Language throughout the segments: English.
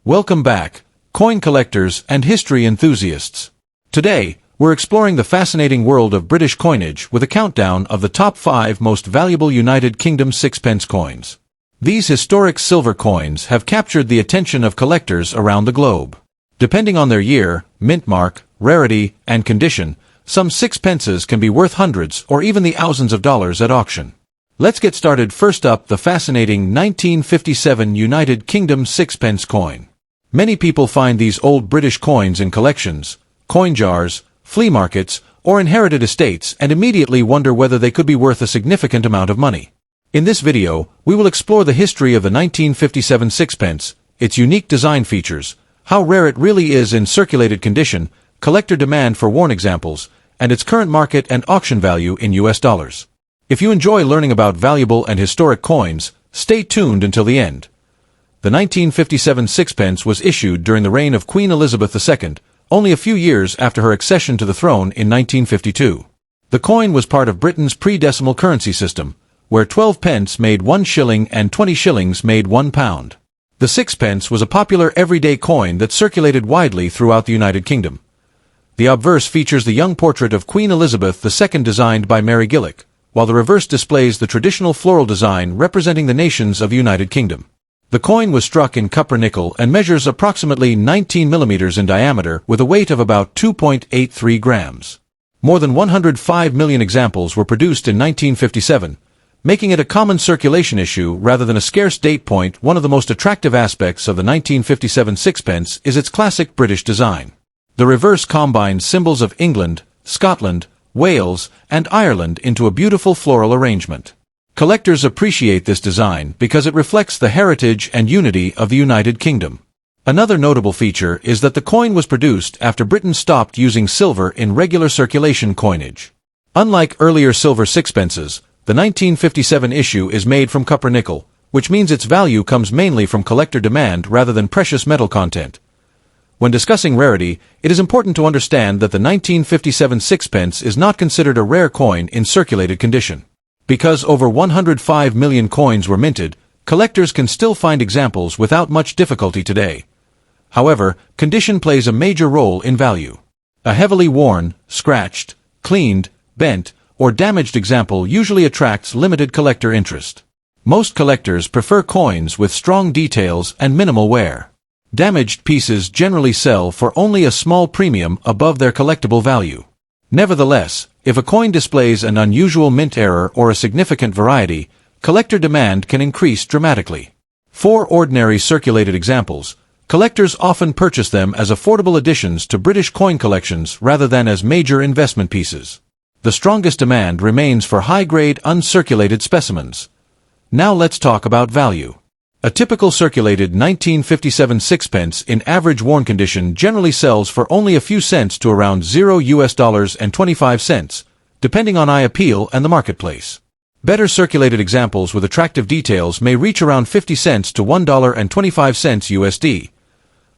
Welcome back, coin collectors and history enthusiasts. Today, we're exploring the fascinating world of British coinage with a countdown of the top 5 most valuable United Kingdom sixpence coins. These historic silver coins have captured the attention of collectors around the globe. Depending on their year, mint mark, rarity, and condition, some sixpences can be worth hundreds or even the thousands of dollars at auction. Let's get started. First up, the fascinating 1957 United Kingdom sixpence coin. Many people find these old British coins in collections, coin jars, flea markets, or inherited estates and immediately wonder whether they could be worth a significant amount of money. In this video, we will explore the history of the 1957 sixpence, its unique design features, how rare it really is in circulated condition, collector demand for worn examples, and its current market and auction value in US dollars. If you enjoy learning about valuable and historic coins, stay tuned until the end. The 1957 sixpence was issued during the reign of Queen Elizabeth II, only a few years after her accession to the throne in 1952. The coin was part of Britain's pre-decimal currency system, where 12 pence made 1 shilling and 20 shillings made 1 pound. The sixpence was a popular everyday coin that circulated widely throughout the United Kingdom. The obverse features the young portrait of Queen Elizabeth II designed by Mary Gillick, while the reverse displays the traditional floral design representing the nations of the United Kingdom. The coin was struck in copper nickel and measures approximately 19 millimeters in diameter with a weight of about 2.83 grams. More than 105 million examples were produced in 1957, making it a common circulation issue rather than a scarce date point. One of the most attractive aspects of the 1957 sixpence is its classic British design. The reverse combines symbols of England, Scotland, Wales, and Ireland into a beautiful floral arrangement. Collectors appreciate this design because it reflects the heritage and unity of the United Kingdom. Another notable feature is that the coin was produced after Britain stopped using silver in regular circulation coinage. Unlike earlier silver sixpences, the 1957 issue is made from copper nickel, which means its value comes mainly from collector demand rather than precious metal content. When discussing rarity, it is important to understand that the 1957 sixpence is not considered a rare coin in circulated condition. Because over 105 million coins were minted, collectors can still find examples without much difficulty today. However, condition plays a major role in value. A heavily worn, scratched, cleaned, bent, or damaged example usually attracts limited collector interest. Most collectors prefer coins with strong details and minimal wear. Damaged pieces generally sell for only a small premium above their collectible value. Nevertheless, if a coin displays an unusual mint error or a significant variety, collector demand can increase dramatically. For ordinary circulated examples, collectors often purchase them as affordable additions to British coin collections rather than as major investment pieces. The strongest demand remains for high-grade uncirculated specimens. Now let's talk about value. A typical circulated 1957 sixpence in average worn condition generally sells for only a few cents to around $0.25, depending on eye appeal and the marketplace. Better circulated examples with attractive details may reach around 50 cents to $1.25 USD.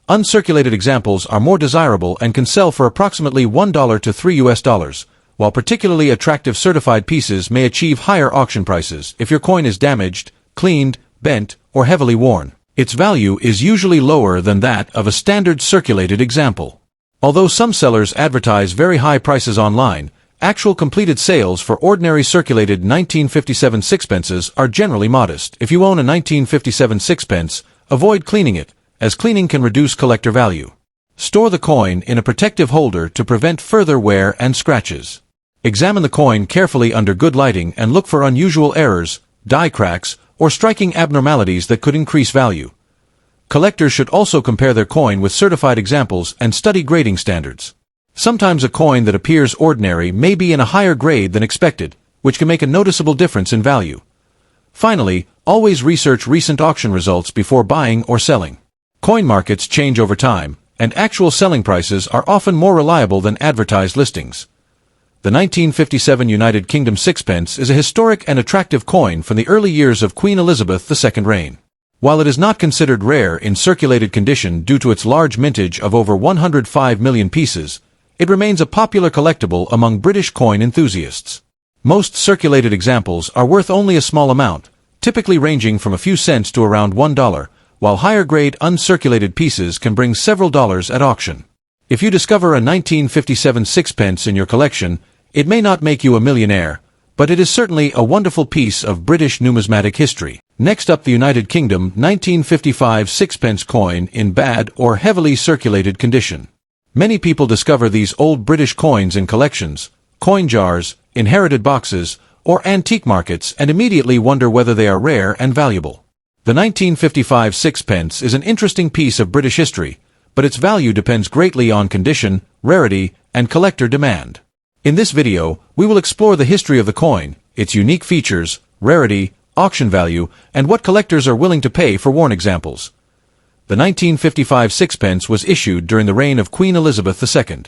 Uncirculated examples are more desirable and can sell for approximately $1 to $3, while particularly attractive certified pieces may achieve higher auction prices. If your coin is damaged, cleaned, bent, or heavily worn, its value is usually lower than that of a standard circulated example. Although some sellers advertise very high prices online, actual completed sales for ordinary circulated 1957 sixpences are generally modest. If you own a 1957 sixpence, avoid cleaning it, as cleaning can reduce collector value. Store the coin in a protective holder to prevent further wear and scratches. Examine the coin carefully under good lighting and look for unusual errors, die cracks, or striking abnormalities that could increase value. Collectors should also compare their coin with certified examples and study grading standards. Sometimes a coin that appears ordinary may be in a higher grade than expected, which can make a noticeable difference in value. Finally, always research recent auction results before buying or selling. Coin markets change over time, and actual selling prices are often more reliable than advertised listings. The 1957 United Kingdom sixpence is a historic and attractive coin from the early years of Queen Elizabeth II's reign. While it is not considered rare in circulated condition due to its large mintage of over 105 million pieces, it remains a popular collectible among British coin enthusiasts. Most circulated examples are worth only a small amount, typically ranging from a few cents to around $1, while higher-grade uncirculated pieces can bring several dollars at auction. If you discover a 1957 sixpence in your collection, it may not make you a millionaire, but it is certainly a wonderful piece of British numismatic history. Next up, the United Kingdom 1955 sixpence coin in bad or heavily circulated condition. Many people discover these old British coins in collections, coin jars, inherited boxes, or antique markets and immediately wonder whether they are rare and valuable. The 1955 sixpence is an interesting piece of British history, but its value depends greatly on condition, rarity, and collector demand. In this video, we will explore the history of the coin, its unique features, rarity, auction value, and what collectors are willing to pay for worn examples. The 1955 sixpence was issued during the reign of Queen Elizabeth II.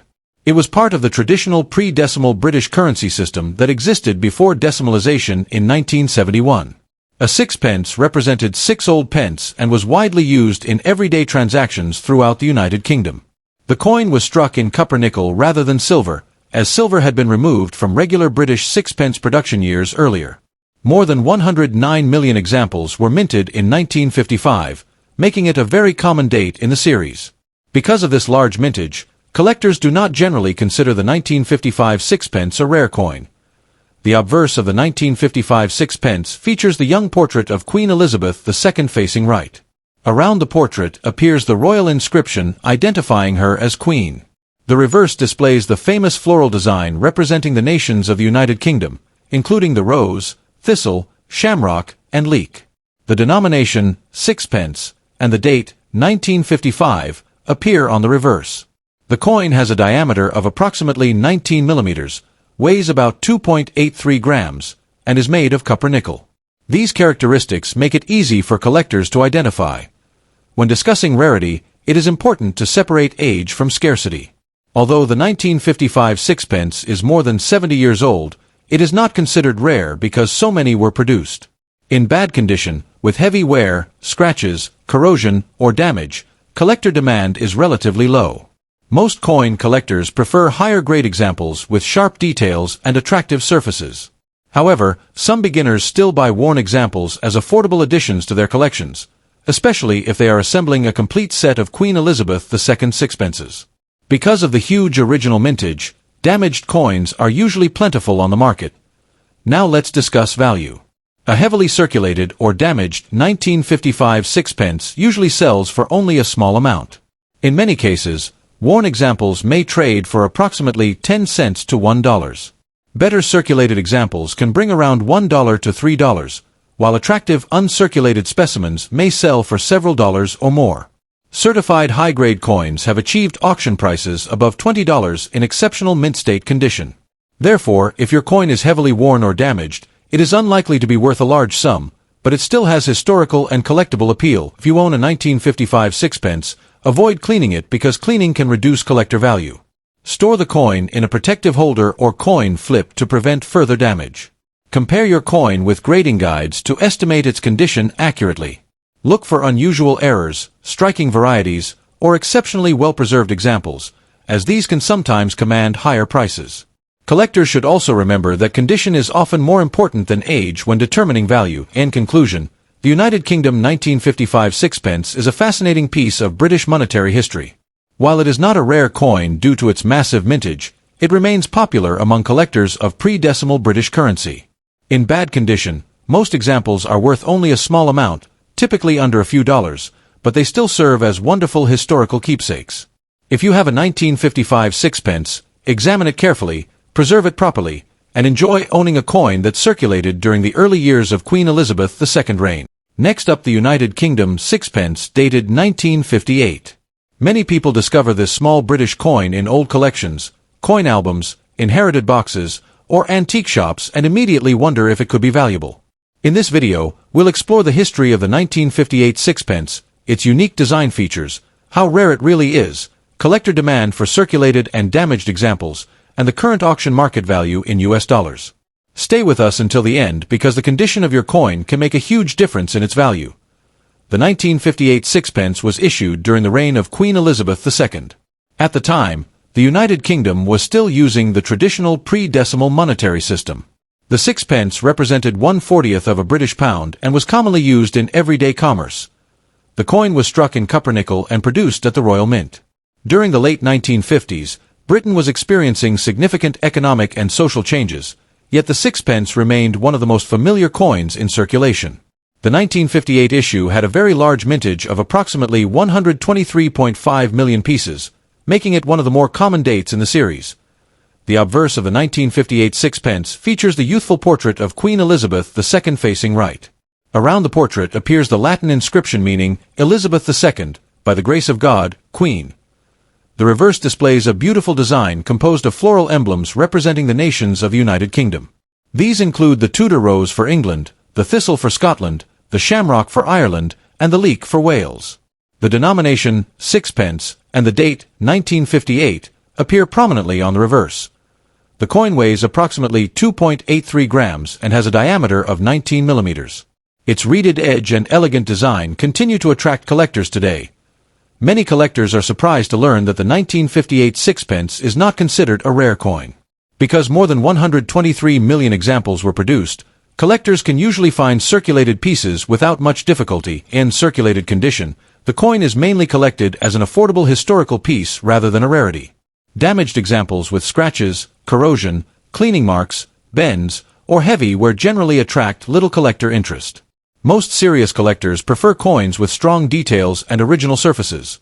It was part of the traditional pre-decimal British currency system that existed before decimalization in 1971. A sixpence represented 6 old pence and was widely used in everyday transactions throughout the United Kingdom. The coin was struck in copper-nickel rather than silver, as silver had been removed from regular British sixpence production years earlier. More than 109 million examples were minted in 1955, making it a very common date in the series. Because of this large mintage, collectors do not generally consider the 1955 sixpence a rare coin. The obverse of the 1955 sixpence features the young portrait of Queen Elizabeth II facing right. Around the portrait appears the royal inscription identifying her as Queen. The reverse displays the famous floral design representing the nations of the United Kingdom, including the rose, thistle, shamrock, and leek. The denomination, sixpence, and the date, 1955, appear on the reverse. The coin has a diameter of approximately 19 millimeters, weighs about 2.83 grams, and is made of copper-nickel. These characteristics make it easy for collectors to identify. When discussing rarity, it is important to separate age from scarcity. Although the 1955 sixpence is more than 70 years old, it is not considered rare because so many were produced. In bad condition, with heavy wear, scratches, corrosion, or damage, collector demand is relatively low. Most coin collectors prefer higher-grade examples with sharp details and attractive surfaces. However, some beginners still buy worn examples as affordable additions to their collections, especially if they are assembling a complete set of Queen Elizabeth II sixpences. Because of the huge original mintage, damaged coins are usually plentiful on the market. Now let's discuss value. A heavily circulated or damaged 1955 sixpence usually sells for only a small amount. In many cases, worn examples may trade for approximately 10 cents to $1. Better circulated examples can bring around $1 to $3, while attractive uncirculated specimens may sell for several dollars or more. Certified high-grade coins have achieved auction prices above $20 in exceptional mint state condition. Therefore, if your coin is heavily worn or damaged, it is unlikely to be worth a large sum, but it still has historical and collectible appeal. If you own a 1955 sixpence, avoid cleaning it because cleaning can reduce collector value. Store the coin in a protective holder or coin flip to prevent further damage. Compare your coin with grading guides to estimate its condition accurately. Look for unusual errors, striking varieties, or exceptionally well-preserved examples, as these can sometimes command higher prices. Collectors should also remember that condition is often more important than age when determining value. In conclusion, the United Kingdom 1955 sixpence is a fascinating piece of British monetary history. While it is not a rare coin due to its massive mintage, it remains popular among collectors of pre-decimal British currency. In bad condition, most examples are worth only a small amount, typically under a few dollars, but they still serve as wonderful historical keepsakes. If you have a 1955 sixpence, examine it carefully, preserve it properly, and enjoy owning a coin that circulated during the early years of Queen Elizabeth II's reign. Next up, the United Kingdom sixpence dated 1958. Many people discover this small British coin in old collections, coin albums, inherited boxes, or antique shops and immediately wonder if it could be valuable. In this video, we'll explore the history of the 1958 sixpence, its unique design features, how rare it really is, collector demand for circulated and damaged examples, and the current auction market value in US dollars. Stay with us until the end because the condition of your coin can make a huge difference in its value. The 1958 sixpence was issued during the reign of Queen Elizabeth II. At the time, the United Kingdom was still using the traditional pre-decimal monetary system. The sixpence represented 1/40th of a British pound and was commonly used in everyday commerce. The coin was struck in copper-nickel and produced at the Royal Mint. During the late 1950s, Britain was experiencing significant economic and social changes, yet the sixpence remained one of the most familiar coins in circulation. The 1958 issue had a very large mintage of approximately 123.5 million pieces, making it one of the more common dates in the series. The obverse of the 1958 sixpence features the youthful portrait of Queen Elizabeth II facing right. Around the portrait appears the Latin inscription meaning, Elizabeth II, by the grace of God, Queen. The reverse displays a beautiful design composed of floral emblems representing the nations of the United Kingdom. These include the Tudor rose for England, the thistle for Scotland, the shamrock for Ireland, and the leek for Wales. The denomination, sixpence, and the date, 1958, appear prominently on the reverse. The coin weighs approximately 2.83 grams and has a diameter of 19 millimeters. Its reeded edge and elegant design continue to attract collectors today. Many collectors are surprised to learn that the 1958 sixpence is not considered a rare coin. Because more than 123 million examples were produced, collectors can usually find circulated pieces without much difficulty. In circulated condition, the coin is mainly collected as an affordable historical piece rather than a rarity. Damaged examples with scratches, corrosion, cleaning marks, bends, or heavy wear generally attract little collector interest. Most serious collectors prefer coins with strong details and original surfaces.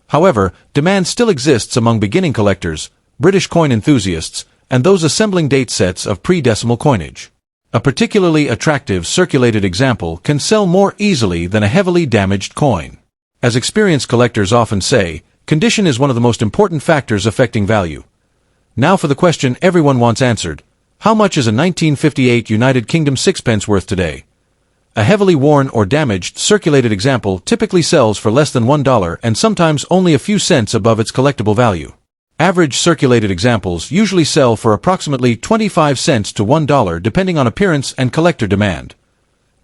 However, demand still exists among beginning collectors, British coin enthusiasts, and those assembling date sets of pre-decimal coinage. A particularly attractive circulated example can sell more easily than a heavily damaged coin. As experienced collectors often say, condition is one of the most important factors affecting value. Now for the question everyone wants answered. How much is a 1958 United Kingdom sixpence worth today? A heavily worn or damaged circulated example typically sells for less than $1 and sometimes only a few cents above its collectible value. Average circulated examples usually sell for approximately 25 cents to $1 depending on appearance and collector demand.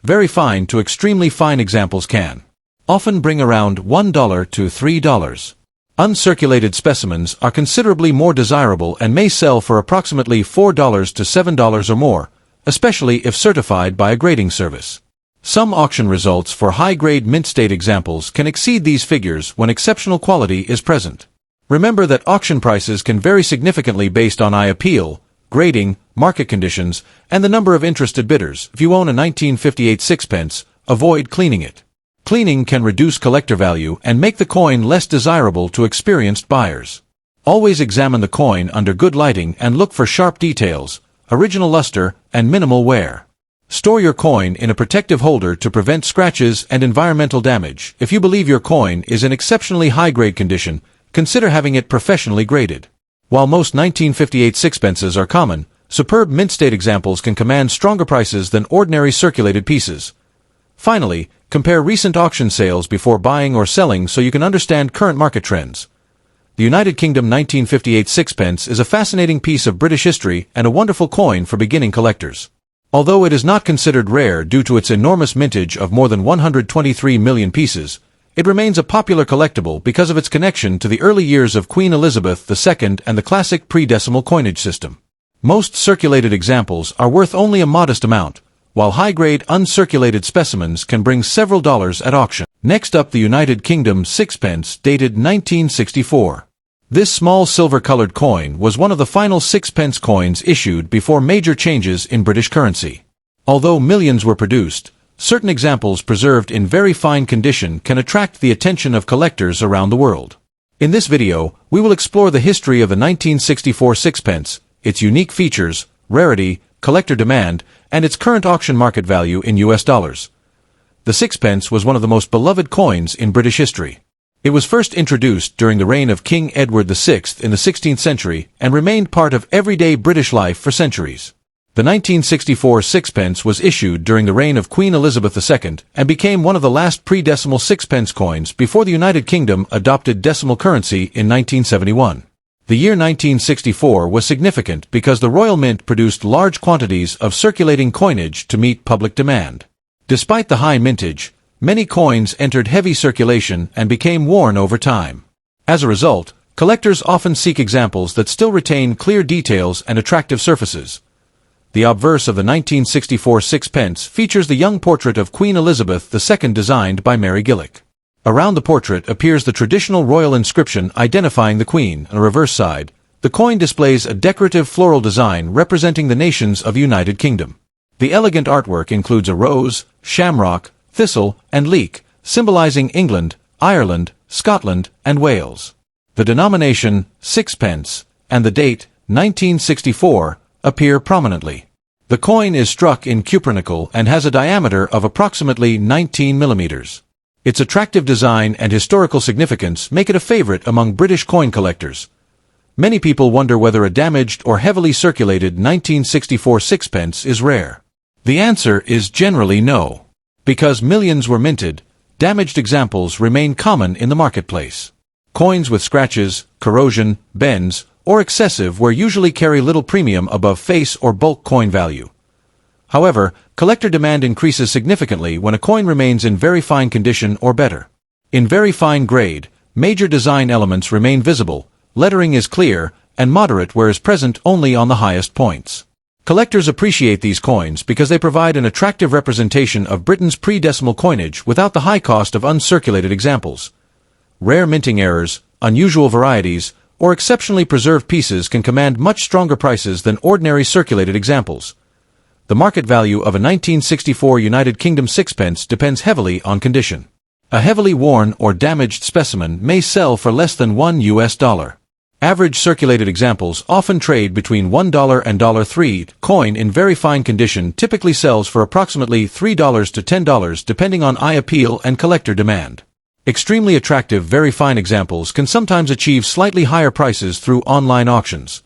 Very fine to extremely fine examples can often bring around $1 to $3. Uncirculated specimens are considerably more desirable and may sell for approximately $4 to $7 or more, especially if certified by a grading service. Some auction results for high-grade mint-state examples can exceed these figures when exceptional quality is present. Remember that auction prices can vary significantly based on eye appeal, grading, market conditions, and the number of interested bidders. If you own a 1958 sixpence, avoid cleaning it. Cleaning can reduce collector value and make the coin less desirable to experienced buyers. Always examine the coin under good lighting and look for sharp details, original luster, and minimal wear. Store your coin in a protective holder to prevent scratches and environmental damage. If you believe your coin is in exceptionally high-grade condition, consider having it professionally graded. While most 1958 sixpences are common, superb mint-state examples can command stronger prices than ordinary circulated pieces. Finally, compare recent auction sales before buying or selling so you can understand current market trends. The United Kingdom 1958 sixpence is a fascinating piece of British history and a wonderful coin for beginning collectors. Although it is not considered rare due to its enormous mintage of more than 123 million pieces, it remains a popular collectible because of its connection to the early years of Queen Elizabeth II and the classic pre-decimal coinage system. Most circulated examples are worth only a modest amount, while high-grade uncirculated specimens can bring several dollars at auction. Next up, the United Kingdom sixpence, dated 1964. This small silver-colored coin was one of the final sixpence coins issued before major changes in British currency. Although millions were produced, certain examples preserved in very fine condition can attract the attention of collectors around the world. In this video, we will explore the history of the 1964 sixpence, its unique features, rarity, collector demand, and its current auction market value in US dollars. The sixpence was one of the most beloved coins in British history. It was first introduced during the reign of King Edward VI in the 16th century and remained part of everyday British life for centuries. The 1964 sixpence was issued during the reign of Queen Elizabeth II and became one of the last pre-decimal sixpence coins before the United Kingdom adopted decimal currency in 1971. The year 1964 was significant because the Royal Mint produced large quantities of circulating coinage to meet public demand. Despite the high mintage, many coins entered heavy circulation and became worn over time. As a result, collectors often seek examples that still retain clear details and attractive surfaces. The obverse of the 1964 sixpence features the young portrait of Queen Elizabeth II designed by Mary Gillick. Around the portrait appears the traditional royal inscription identifying the Queen. On the reverse side, the coin displays a decorative floral design representing the nations of the United Kingdom. The elegant artwork includes a rose, shamrock, thistle, and leek, symbolizing England, Ireland, Scotland, and Wales. The denomination, sixpence, and the date, 1964, appear prominently. The coin is struck in cupronickel and has a diameter of approximately 19 millimeters. Its attractive design and historical significance make it a favorite among British coin collectors. Many people wonder whether a damaged or heavily circulated 1964 sixpence is rare. The answer is generally no. Because millions were minted, damaged examples remain common in the marketplace. Coins with scratches, corrosion, bends, or excessive wear usually carry little premium above face or bulk coin value. However, collector demand increases significantly when a coin remains in very fine condition or better. In very fine grade, major design elements remain visible, lettering is clear, and moderate wear is present only on the highest points. Collectors appreciate these coins because they provide an attractive representation of Britain's pre-decimal coinage without the high cost of uncirculated examples. Rare minting errors, unusual varieties, or exceptionally preserved pieces can command much stronger prices than ordinary circulated examples. The market value of a 1964 United Kingdom sixpence depends heavily on condition. A heavily worn or damaged specimen may sell for less than $1. Average circulated examples often trade between $1 and $3. Coin in very fine condition typically sells for approximately $3 to $10 depending on eye appeal and collector demand. Extremely attractive very fine examples can sometimes achieve slightly higher prices through online auctions.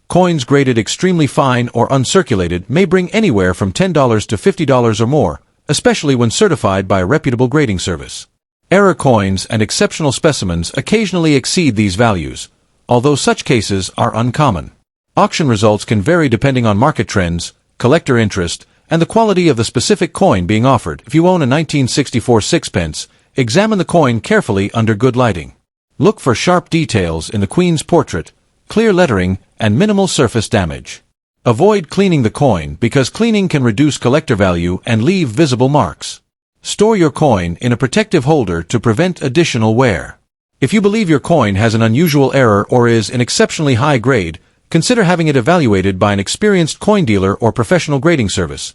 Coins graded extremely fine or uncirculated may bring anywhere from $10 to $50 or more, especially when certified by a reputable grading service. Error coins and exceptional specimens occasionally exceed these values, although such cases are uncommon. Auction results can vary depending on market trends, collector interest, and the quality of the specific coin being offered. If you own a 1964 sixpence, examine the coin carefully under good lighting. Look for sharp details in the Queen's portrait, clear lettering, and minimal surface damage. Avoid cleaning the coin because cleaning can reduce collector value and leave visible marks. Store your coin in a protective holder to prevent additional wear. If you believe your coin has an unusual error or is an exceptionally high grade, consider having it evaluated by an experienced coin dealer or professional grading service.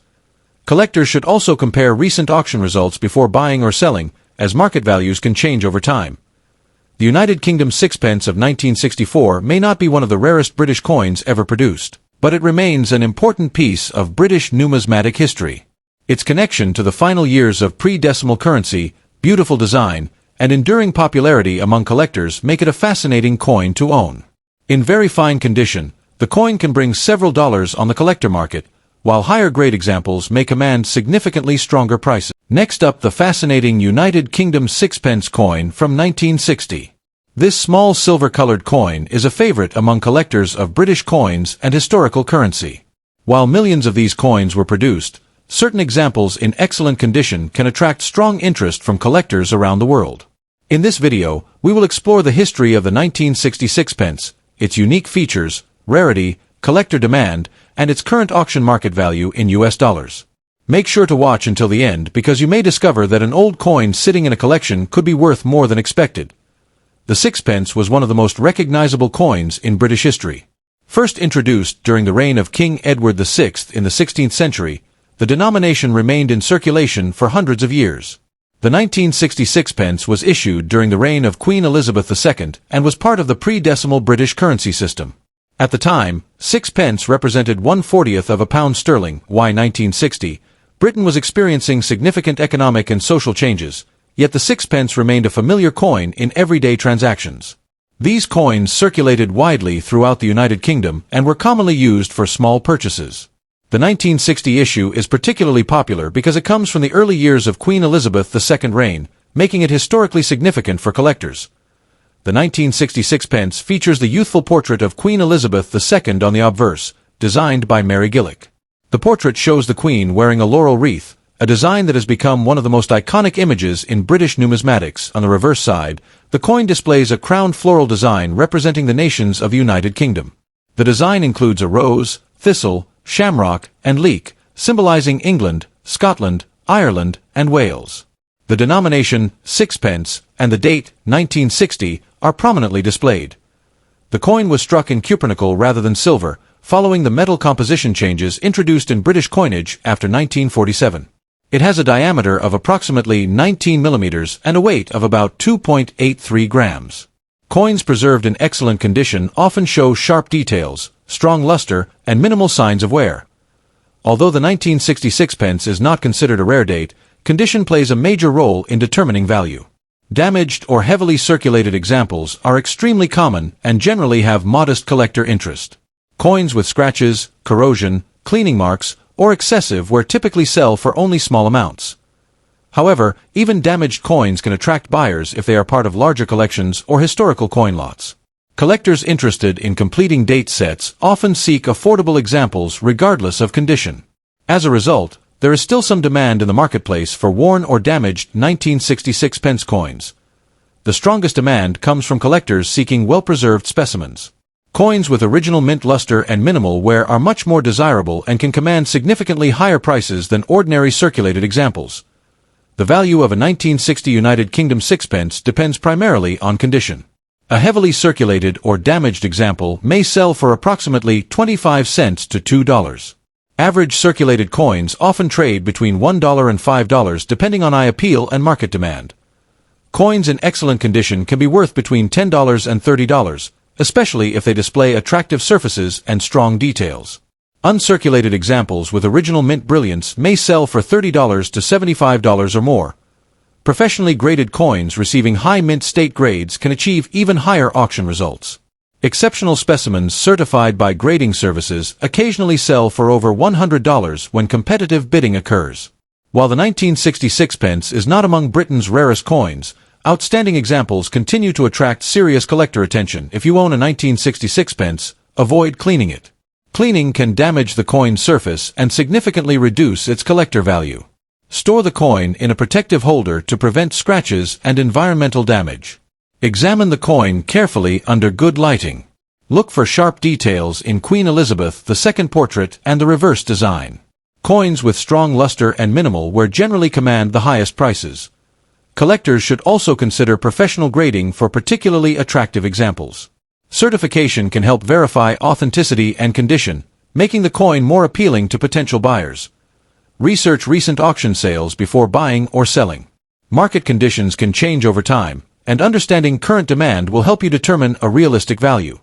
Collectors should also compare recent auction results before buying or selling, as market values can change over time. The United Kingdom sixpence of 1964 may not be one of the rarest British coins ever produced, but it remains an important piece of British numismatic history. Its connection to the final years of pre-decimal currency, beautiful design, and enduring popularity among collectors make it a fascinating coin to own. In very fine condition, the coin can bring several dollars on the collector market, while higher-grade examples may command significantly stronger prices. Next up, the fascinating United Kingdom sixpence coin from 1960. This small silver-colored coin is a favorite among collectors of British coins and historical currency. While millions of these coins were produced, certain examples in excellent condition can attract strong interest from collectors around the world. In this video, we will explore the history of the 1960 sixpence, its unique features, rarity, collector demand, and its current auction market value in US dollars. Make sure to watch until the end because you may discover that an old coin sitting in a collection could be worth more than expected. The sixpence was one of the most recognizable coins in British history. First introduced during the reign of King Edward VI in the 16th century, the denomination remained in circulation for hundreds of years. The 1960 sixpence was issued during the reign of Queen Elizabeth II and was part of the pre-decimal British currency system. At the time, sixpence represented 1/40th of a pound sterling. Why 1960? Britain was experiencing significant economic and social changes, yet the sixpence remained a familiar coin in everyday transactions. These coins circulated widely throughout the United Kingdom and were commonly used for small purchases. The 1960 issue is particularly popular because it comes from the early years of Queen Elizabeth II's reign, making it historically significant for collectors. The 1960 sixpence features the youthful portrait of Queen Elizabeth II on the obverse, designed by Mary Gillick. The portrait shows the Queen wearing a laurel wreath, a design that has become one of the most iconic images in British numismatics. On the reverse side, the coin displays a crowned floral design representing the nations of the United Kingdom. The design includes a rose, thistle, shamrock, and leek, symbolizing England, Scotland, Ireland, and Wales. The denomination, sixpence, and the date, 1960, are prominently displayed. The coin was struck in cupronickel rather than silver, following the metal composition changes introduced in British coinage after 1947. It has a diameter of approximately 19 millimeters and a weight of about 2.83 grams. Coins preserved in excellent condition often show sharp details, strong luster, and minimal signs of wear. Although the 1960 sixpence is not considered a rare date, condition plays a major role in determining value. Damaged or heavily circulated examples are extremely common and generally have modest collector interest. Coins with scratches, corrosion, cleaning marks, or excessive wear typically sell for only small amounts. However, even damaged coins can attract buyers if they are part of larger collections or historical coin lots. Collectors interested in completing date sets often seek affordable examples regardless of condition. As a result, there is still some demand in the marketplace for worn or damaged 1960 sixpence coins. The strongest demand comes from collectors seeking well-preserved specimens. Coins with original mint luster and minimal wear are much more desirable and can command significantly higher prices than ordinary circulated examples. The value of a 1960 United Kingdom sixpence depends primarily on condition. A heavily circulated or damaged example may sell for approximately 25 cents to $2. Average circulated coins often trade between $1 and $5 depending on eye appeal and market demand. Coins in excellent condition can be worth between $10 and $30, especially if they display attractive surfaces and strong details. Uncirculated examples with original mint brilliance may sell for $30 to $75 or more. Professionally graded coins receiving high mint state grades can achieve even higher auction results. Exceptional specimens certified by grading services occasionally sell for over $100 when competitive bidding occurs. While the 1960 sixpence is not among Britain's rarest coins, outstanding examples continue to attract serious collector attention. If you own a 1960 sixpence, avoid cleaning it. Cleaning can damage the coin's surface and significantly reduce its collector value. Store the coin in a protective holder to prevent scratches and environmental damage. Examine the coin carefully under good lighting. Look for sharp details in Queen Elizabeth II portrait and the reverse design. Coins with strong luster and minimal wear generally command the highest prices. Collectors should also consider professional grading for particularly attractive examples. Certification can help verify authenticity and condition, making the coin more appealing to potential buyers. Research recent auction sales before buying or selling. Market conditions can change over time, and understanding current demand will help you determine a realistic value.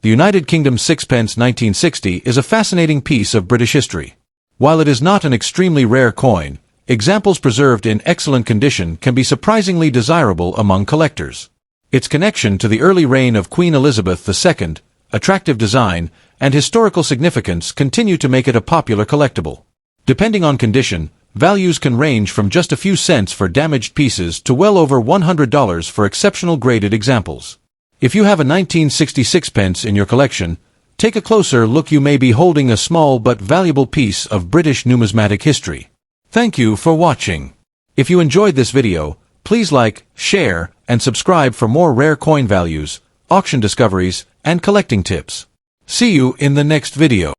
The United Kingdom sixpence 1960 is a fascinating piece of British history. While it is not an extremely rare coin, examples preserved in excellent condition can be surprisingly desirable among collectors. Its connection to the early reign of Queen Elizabeth II, attractive design, and historical significance continue to make it a popular collectible. Depending on condition, values can range from just a few cents for damaged pieces to well over $100 for exceptional graded examples. If you have a 1960 sixpence in your collection, take a closer look. You may be holding a small but valuable piece of British numismatic history. Thank you for watching. If you enjoyed this video, please like, share, and subscribe for more rare coin values, auction discoveries, and collecting tips. See you in the next video.